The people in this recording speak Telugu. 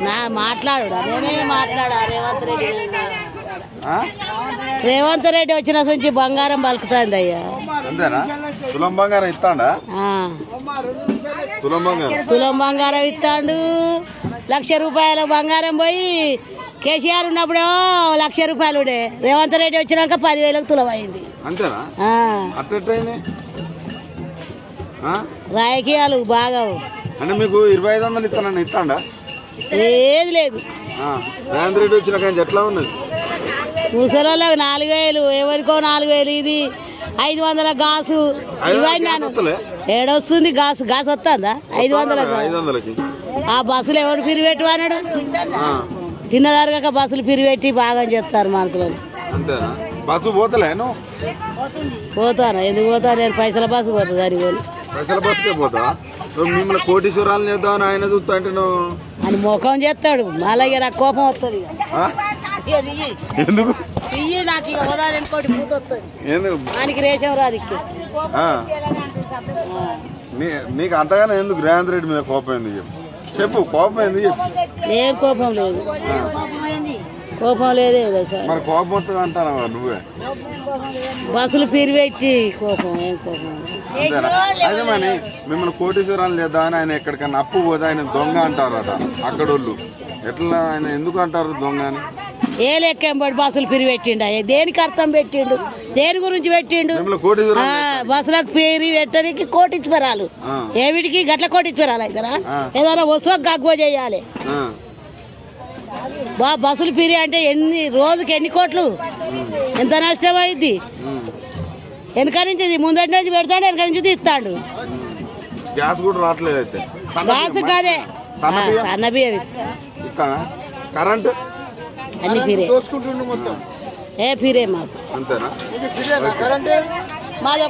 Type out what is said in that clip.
నా మాట్లాడు నేనే మాట్లాడా రేవంత్ రెడ్డి వచ్చిన నుంచి బంగారం పలుకుతుంది అయ్యా. అంతేనా? తులం బంగారం ఇస్తాడా? తులం బంగారం ఇస్తాడు. 1,00,000 రూపాయల బంగారం పోయి కేసీఆర్ ఉన్నప్పుడేమో 1,00,000 రూపాయలు ఉండే. రేవంత్ రెడ్డి వచ్చినాక 10,000కు తులం అయింది. అంతేనా? రాజకీయాలు బాగా అంటే మీకు 2,500 ఇస్తానని ఇస్తాడా? ఏది లేదు. రేవంత్ రెడ్డి వచ్చినాక ఎట్లా ఉన్నది? ముసలోళ్ళకి 4,000, ఎవరికో 4,000. ఇది 500 గాసు. ఇవన్నీ ఏడొస్తుంది గాసు. గాసు వస్తుందా? 500. ఆ బస్సులు ఎవరు పిరిపెట్టు అన్నాడు. తిన్నదారుగా బస్సులు పిరిపెట్టి బాగా చేస్తారు మనసులో. బస్సు పోతలేను పోతాను. ఎందుకు పోతాను? నేను పైసల బస్సు పోతుంది. దాని పోయి పైసల బస్సుకే పోతా. మిమ్మల్ని కోటీశ్వరాలు చేద్దామని ఆయన చూస్తా అంటే అని ముఖం చేస్తాడు. అలాగే నాకు కోపం వస్తుంది. ఎందుకు? నాకు ఇంకోటి పూత వస్తుంది. ఆయనకి రేషం రాదు. నీకు అంతగానే ఎందుకు రేవంత్ రెడ్డి మీద కోపం ఎందుకు చెప్పు? కోపం ఎందుకు చెప్పు? ఏం కోపం లేదు. కోపం లేదే సార్. మరి కోపం వస్తుంది అంటానా నువ్వే? బస్సులు పిరిపెట్టి కోపం. ఏం కోపం? అదే మరి మిమ్మల్ని కోటీశ్వరాలు చేద్దామని ఆయన ఎక్కడికన్నా అప్పు పోతే ఆయన దొంగ అంటారట అక్కడోళ్ళు. ఎట్లా ఆయన ఎందుకు అంటారు దొంగ అని? ఏ లెక్కంబడి బస్సులు పిరిపెట్టిండు. దేనికి అర్థం పెట్టిండు? దేని గురించి పెట్టిండు? బస్సులకు పేరు పెట్టడానికి కోటించుపరాలు. ఏమిటికి గట్ల కోటించుపరాలు అవుతారా? ఏదైనా వస్తువు గగ్గో చేయాలి. బస్సులు పిరి అంటే రోజుకి ఎన్ని కోట్లు? ఎంత నష్టం అయింది? వెనక నుంచి ముందటి నుంచి పెడతాడు, వెనక నుంచి ఇస్తాడు. గ్యాస్ కూడా రావట్లేదు. అయితే గ్యాస్ కాదే సన్న బియ్యం కరెంట్ అన్ని ఫిరే. ఏ ఫిరే మాకు. అంతేనా? మాది